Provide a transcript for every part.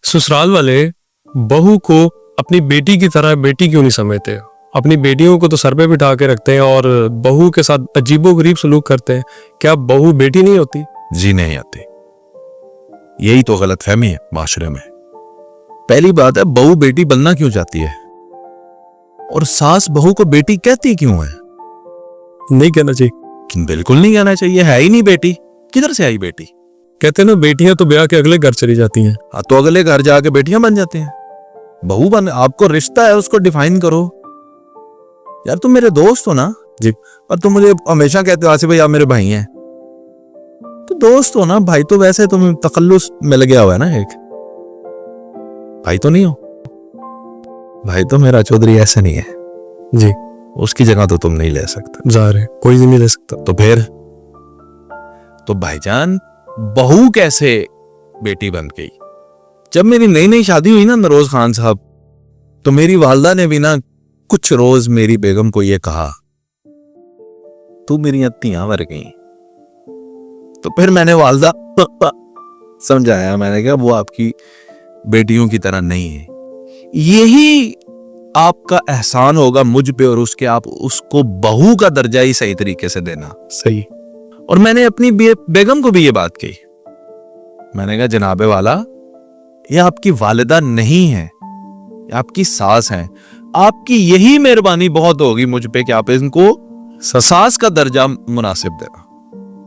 ससुराल वाले बहू को अपनी बेटी की तरह बेटी क्यों नहीं समझते? अपनी बेटियों को तो सर पे बिठा के रखते हैं और बहू के साथ अजीबोगरीब सलूक करते हैं। क्या बहू बेटी नहीं होती? जी नहीं आती। यही तो गलतफहमी है माशरे में। पहली बात है, बहू बेटी बनना क्यों चाहती है? और सास बहू को बेटी कहती क्यों है? नहीं कहना चाहिए। बिल्कुल नहीं कहना चाहिए। है ही नहीं बेटी, किधर से आई बेटी? कहते हैं ना, बेटियां तो ब्याह के अगले घर चली जाती हैं। हाँ, तो अगले घर जाके बेटियां बन जाते हैं। बहू बन, आपको रिश्ता है उसको डिफाइन करो। यार तुम मेरे दोस्त हो ना जी। और तुम मुझे हमेशा कहते हो आसिफ भाई आप मेरे भाई हैं, तो दोस्त हो ना। भाई तो वैसे तुम तखल्लुस मिल गया हुआ है ना, एक भाई तो नहीं हो। भाई तो मेरा चौधरी ऐसे नहीं है जी। उसकी जगह तो तुम नहीं ले सकते। जाहिर है कोई नहीं ले सकता। तो फिर तो भाईजान बहू कैसे बेटी बन गई? जब मेरी नई नई शादी हुई ना नरोज खान साहब, तो मेरी वालदा ने भी ना कुछ रोज मेरी बेगम को ये कहा, तू मेरी अत्तियां वर गई। तो फिर मैंने वालदा समझाया, मैंने कहा वो आपकी बेटियों की तरह नहीं है। यही आपका एहसान होगा मुझ पे और उसके, आप उसको बहू का दर्जा ही सही तरीके से देना। सही। और मैंने अपनी बेगम को भी ये बात कही। मैंने कहा जनाबे वाला, ये आपकी वालिदा नहीं है, ये आपकी सास है। आपकी यही मेहरबानी बहुत होगी मुझ पे कि आप इनको सास का दर्जा मुनासिब देना,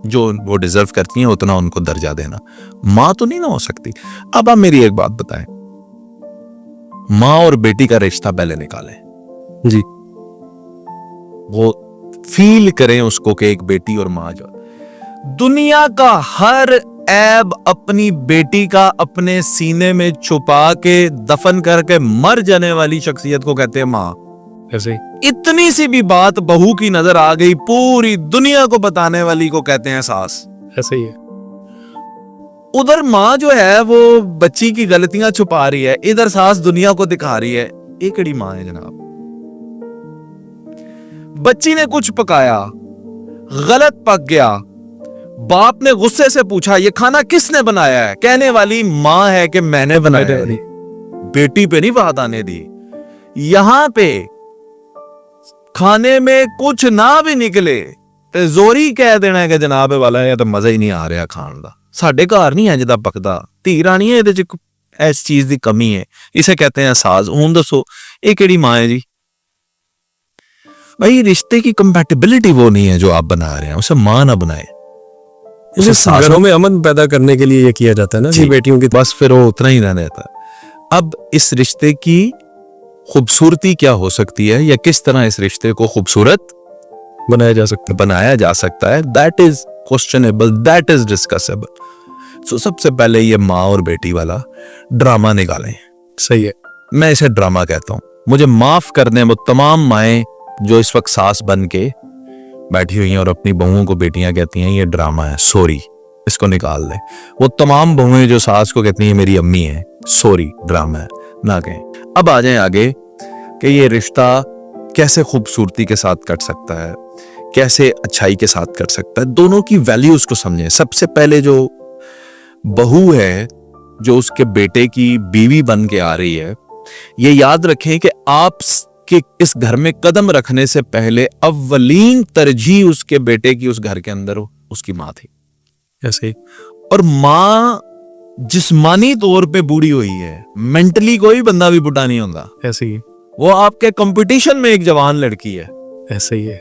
जो वो डिजर्व करती हैं उतना उनको दर्जा देना। मां तो नहीं ना हो सकती। अब आप मेरी एक बात बताएं, मां और बेटी का रिश्ता पहले निकालें जी। वो फील करें उसको कि एक बेटी और मां जो दुनिया का हर ऐब अपनी बेटी का अपने सीने में छुपा के दफन करके मर जाने वाली शख्सियत को कहते हैं मां। ऐसे इतनी सी भी बात बहू की नजर आ गई, पूरी दुनिया को बताने वाली को कहते हैं सास। ऐसे ही है। उधर मां जो है वो बच्ची की गलतियां छुपा रही है, इधर सास दुनिया को दिखा रही है। एक कड़ी मां है जनाब। बच्ची ने कुछ पकाया, गलत पक गया, बाप ने गुस्से से पूछा ये खाना किसने बनाया है? कहने वाली मां है कि मैंने बनाया है। बेटी पे नहीं बात आने दी। यहां पे खाने में कुछ ना भी निकले ते जोरी कह देना है कि जनाब वाला ये तो मजा ही नहीं आ रहा खान दा, साडे घर नहीं है जिदा पकदा, धी रानी है इहदे च इस चीज की कमी है, इसे कहते हैं सास। हुण दसो ये केड़ी मां है जी? भाई रिश्ते की कंपैटिबिलिटी वो नहीं है जो आप बना रहे हैं, उसे मां ना बनाए। घरों में अमन पैदा करने के लिए ये किया जाता है ना कि बेटियों की, बस फिर वो उतना ही रहने देता है। अब इस रिश्ते की खूबसूरती क्या हो सकती है या किस तरह इस रिश्ते को खूबसूरत बनाया जा सकता है, that is questionable, that is discussable. So सबसे पहले ये माँ और बेटी वाला ड्रामा निकालें। सही है, मैं इसे ड्रामा कहता हूं। मुझे माफ कर दें वो तमाम माएं जो इस वक्त सास बन के बैठी हुई हैं और अपनी बहुओं को बेटियां कहती हैं ये ड्रामा है, सॉरी, इसको निकाल दें। वो तमाम बहुएं जो सास को कहती हैं मेरी अम्मी है, सॉरी, ड्रामा है, ना कहें। अब आ जाएं आगे कि ये रिश्ता कैसे खूबसूरती के साथ कट सकता है, कैसे अच्छाई के साथ कट सकता है। दोनों की वैल्यूज को समझें। सबसे पहले जो बहू है जो उसके बेटे की बीवी बन के आ रही है, ये याद रखें कि आप कि इस घर में कदम रखने से पहले अव्वलीन तरजीह उसके बेटे की उस घर के अंदर उसकी मां थी। ऐसे। और मां जिस्मानी तौर पे बूढ़ी हुई है, मेंटली कोई बंदा भी बुढ़ा नहीं होता। ऐसे ही। वो आपके कंपटीशन में एक जवान लड़की है। ऐसे ही है।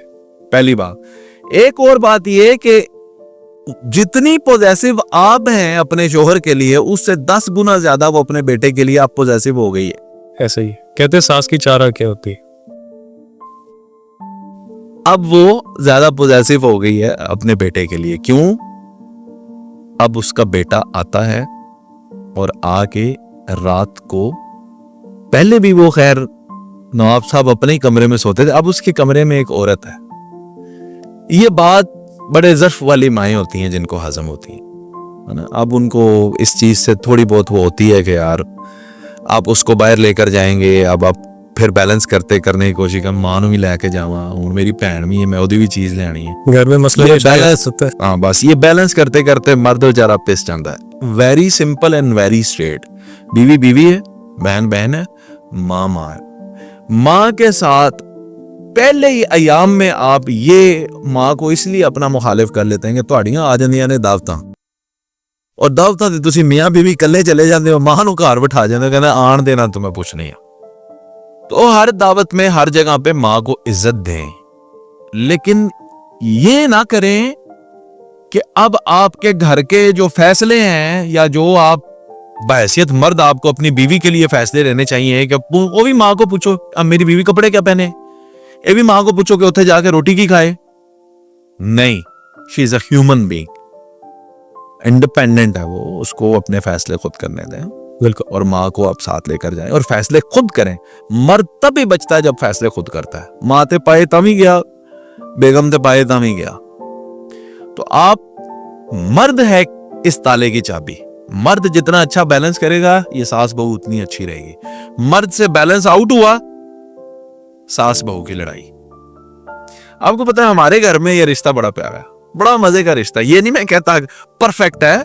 पहली बात। एक और बात ये कि जितनी पॉजेसिव आप हैं अपने शोहर के लिए, उससे 10 गुना ज्यादा वो अपने बेटे के लिए आप पॉजेसिव हो गई है। ऐसे ही कहते हैं सास की 4 आंखें होती। अब वो ज्यादा पॉजेसिव हो गई है अपने बेटे के लिए। क्यों? अब उसका बेटा आता है और आके रात को, पहले भी वो खैर नवाब साहब अपने ही कमरे में सोते थे, अब उसके कमरे में एक औरत है। ये बात बड़े ज़र्फ वाली माएँ होती हैं जिनको हजम होती है ना। अब उनको इस चीज से थोड़ी बहुत वो होती है कि यार आप उसको बाहर लेकर जाएंगे, अब आप फिर बैलेंस करने की कोशिश कर, मां भी लैके जावा, हुण मेरी भैन भी है, मैं ओदी भी चीज लैनी है, घर में मसला बैलेंस होता है। हाँ, बस ये बैलेंस करते करते मर्द बेचारा पिस जाता है। Very simple and very straight. बीवी बीवी है, बहन बहन है, माँ माँ है। माँ के साथ पहले ही अयाम में आप ये माँ को इसलिए अपना मुखालिफ कर लेते हैं कि ਤੁਹਾਡੀਆਂ ਆ ਜਾਂਦੀਆਂ ਨੇ ਦਾਵਤਾਂ, और ਦਾਵਤਾਂ ਤੇ ਤੁਸੀਂ ਮੀਆਂ ਬੀਵੀ ਇਕੱਲੇ ਚਲੇ ਜਾਂਦੇ ਹੋ, ਮਾਂ ਨੂੰ ਘਰ ਬਿਠਾ ਜਾਂਦੇ ਹੋ, ਕਹਿੰਦਾ ਆਣ ਦੇਣਾ तुम्हें कुछ नहीं है। तो हर दावत में हर जगह पे माँ को इज्जत दें, लेकिन ये ना करें कि अब आपके घर के जो फैसले हैं या जो आप बहैसियत मर्द आपको अपनी बीवी के लिए फैसले लेने चाहिए कि वो भी माँ को पूछो अब मेरी बीवी कपड़े क्या पहने, ये भी माँ को पूछो कि उत्थे जाके रोटी की खाए। नहीं, she is a human being, independent है वो, उसको अपने फैसले खुद करने दें। बिल्कुल। और माँ को आप साथ लेकर जाएं और फैसले खुद करें। मर्द तभी बचता है जब फैसले खुद करता है। माँ ते पाए तब ही गया, बेगम ते पाए तब ही गया। तो आप, मर्द है इस ताले की चाबी। मर्द जितना अच्छा बैलेंस करेगा ये सास बहू उतनी अच्छी रहेगी। मर्द से बैलेंस आउट हुआ, सास बहू की लड़ाई। आपको पता है हमारे घर में ये रिश्ता बड़ा प्यारा है, बड़ा मजे का रिश्ता। ये नहीं मैं कहता परफेक्ट है,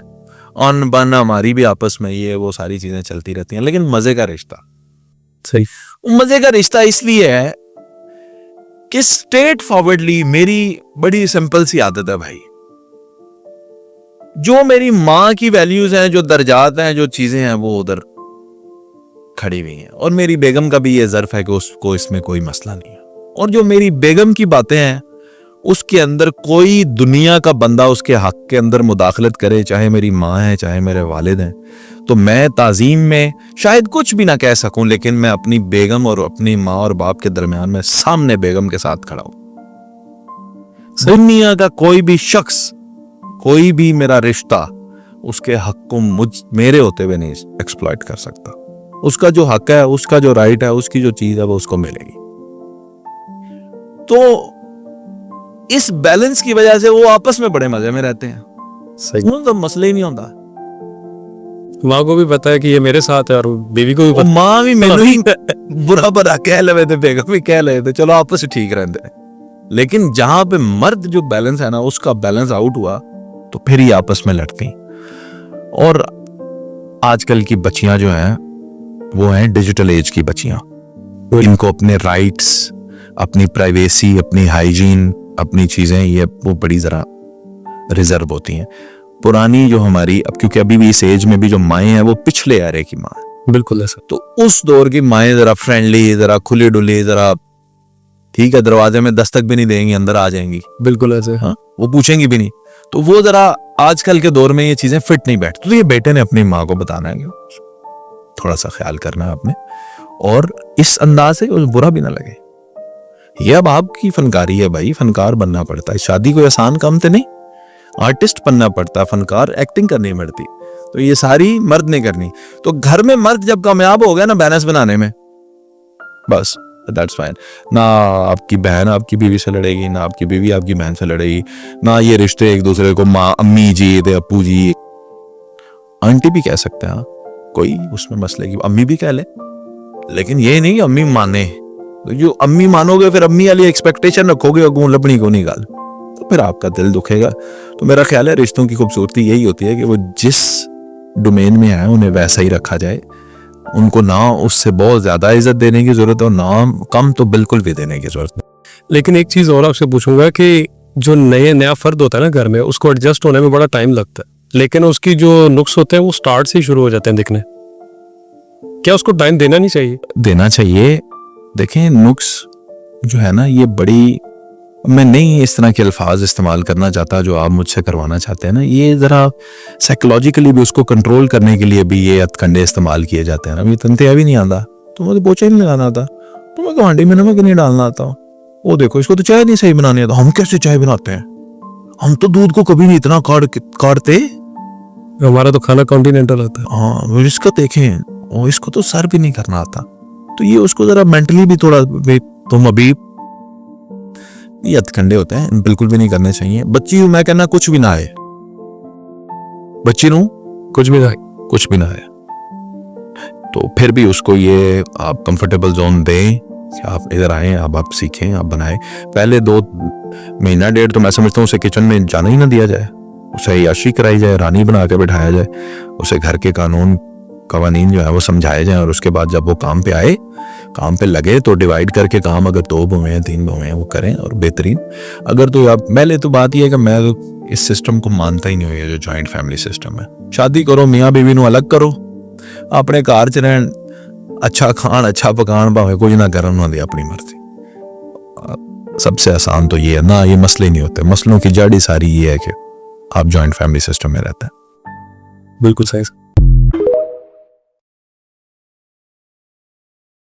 ऑन बन हमारी भी आपस में ये वो सारी चीजें चलती रहती हैं, लेकिन मजे का रिश्ता। सही। मजे का रिश्ता इसलिए है कि स्ट्रेट फॉरवर्डली, मेरी बड़ी सिंपल सी आदत है भाई, जो मेरी माँ की वैल्यूज हैं, जो दर्जात हैं, जो चीजें हैं, वो उधर खड़ी हुई हैं। और मेरी बेगम का भी ये ज़र्फ है कि उसको इसमें कोई मसला नहीं है। और जो मेरी बेगम की बातें हैं उसके अंदर कोई दुनिया का बंदा उसके हक के अंदर मुदाखलत करे, चाहे मेरी माँ है चाहे मेरे वालिद हैं, तो मैं ताजीम में शायद कुछ भी ना कह सकूं, लेकिन मैं अपनी बेगम और अपनी माँ और बाप के दरमियान में सामने बेगम के साथ खड़ा हूं। दुनिया का कोई भी शख्स, कोई भी मेरा रिश्ता उसके हक को मेरे होते हुए नहीं एक्सप्लॉइट कर सकता। उसका जो हक है, उसका जो राइट है, उसकी जो चीज है वो उसको मिलेगी। तो इस बैलेंस की वजह से वो आपस में बड़े मजे में रहते हैं। सही। तो मसले ही नहीं होता। माँ को भी पता है कि ये मेरे साथ है और बीवी को भी पता। माँ भी मैंने ही बुरा बुरा कह लगे थे, बेगम भी कह लगे थे, चलो आपस में ठीक रहते हैं। लेकिन जहां पे मर्द जो बैलेंस है ना, उसका बैलेंस आउट हुआ तो फिर ही आपस में लड़ती। और आजकल की बच्चियां जो हैं वो हैं डिजिटल एज की बच्चियां। इनको अपने राइट्स, अपनी प्राइवेसी, अपनी हाइजीन, अपनी चीजें, ये वो बड़ी जरा रिजर्व होती हैं। पुरानी जो हमारी, अब क्योंकि अभी भी इस एज में भी जो माएँ हैं वो पिछले एरे की माँ है। बिल्कुल ऐसा। तो उस दौर की माएँ जरा फ्रेंडली, जरा खुली डुली, जरा ठीक है, दरवाजे में दस्तक भी नहीं देंगी, अंदर आ जाएंगी। बिल्कुल ऐसे। हाँ, वो पूछेंगी भी नहीं। तो वो जरा आजकल के दौर में ये चीजें फिट नहीं बैठती। तो ये बेटे ने अपनी माँ को बताना है कि थोड़ा सा ख्याल करना है आपने, और इस अंदाज से बुरा भी ना लगे। ये अब आपकी फनकारी है भाई, फनकार बनना पड़ता है। शादी कोई आसान काम तो नहीं, आर्टिस्ट बनना पड़ता है, फनकार एक्टिंग करनी पड़ती। तो ये सारी मर्द ने करनी। तो घर में मर्द जब कामयाब हो गया ना बैलेंस बनाने में, बस दैट्स फाइन। ना आपकी बहन आपकी बीवी से लड़ेगी, ना आपकी बीवी आपकी बहन से लड़ेगी, ना ये रिश्ते एक दूसरे को माँ अम्मी जी दे अप्पू जी आंटी भी कह सकते हैं, कोई उसमें मसले की अम्मी भी कह ले, लेकिन ये नहीं अम्मी माने। तो जो अम्मी मानोगे फिर अम्मी वाली एक्सपेक्टेशन रखोगे और लपनी को नहीं गाल, तो फिर आपका दिल दुखेगा। तो मेरा ख्याल है रिश्तों की खूबसूरती यही होती है कि वो जिस डोमेन में है उन्हें वैसा ही रखा जाए। उनको ना उससे बहुत ज्यादा इज्जत देने की जरूरत है और ना कम तो बिल्कुल भी देने की जरूरत नहीं। लेकिन एक चीज और आपसे पूछूंगा कि जो नया फर्द होता है ना घर में, उसको एडजस्ट होने में बड़ा टाइम लगता है, लेकिन उसकी जो नुक्स होते हैं वो स्टार्ट से ही शुरू हो जाते हैं दिखने। क्या उसको टाइम देना नहीं चाहिए? देना चाहिए। देखें, नुक्स जो है ना, ये बड़ी, मैं नहीं इस तरह के अल्फाज इस्तेमाल करना चाहता जो आप मुझसे करवाना चाहते हैं ना, ये जरा साइकोलॉजिकली भी उसको कंट्रोल करने के लिए भी ये हथकंडे इस्तेमाल किए जाते हैं ना। अभी तंते भी नहीं आता, तुम्हें तो पोछा ही नहीं लगाना आता, तुम्हें कहांडी में नमक नहीं डालना आता, वो देखो इसको तो चाय नहीं सही बनानी आता। हम कैसे चाय बनाते हैं? हम तो दूध को कभी नहीं इतना काटते, हमारा तो खाना कॉन्टिनेंटल होता है। हाँ, इसका देखें, और इसको तो सर्व भी नहीं करना आता। तो ये उसको जरा मेंटली भी थोड़ा, तुम अभी ये हथकंडे होते हैं, बिल्कुल भी नहीं करने चाहिए। बच्ची मैं कहना कुछ भी ना आए, बच्ची नू कुछ भी नहीं, कुछ भी ना आए, तो फिर भी उसको ये आप कंफर्टेबल जोन दें कि आप इधर आए, अब आप सीखें, आप बनाएं। पहले 2 महीना डेढ़ तो मैं समझता हूँ उसे किचन में जाना ही ना दिया जाए, उसे अय्याशी कराई जाए, रानी बना के बिठाया जाए, उसे घर के कानून कवानीन जो है वो समझाए जाए, और उसके बाद जब वो काम पे आए, काम पे लगे, तो डिवाइड करके काम, अगर 2 बहुएं हैं 3 बहुएं हैं वो करें, और बेहतरीन। अगर तो आप पहले तो बात ये है कि मैं तो इस सिस्टम को मानता ही नहीं हूँ, ये जो जॉइंट फैमिली सिस्टम है। शादी करो, मियाँ बीवी नू अलग करो, अपने घर च रहन, अच्छा खान अच्छा पकान, भावें कुछ ना करन, उन्होंने अपनी मर्जी। सबसे आसान तो ये है ना, ये मसले नहीं होते। मसलों की जड़ ही सारी ये है कि आप जॉइंट फैमिली सिस्टम में रहते हैं। बिल्कुल सही।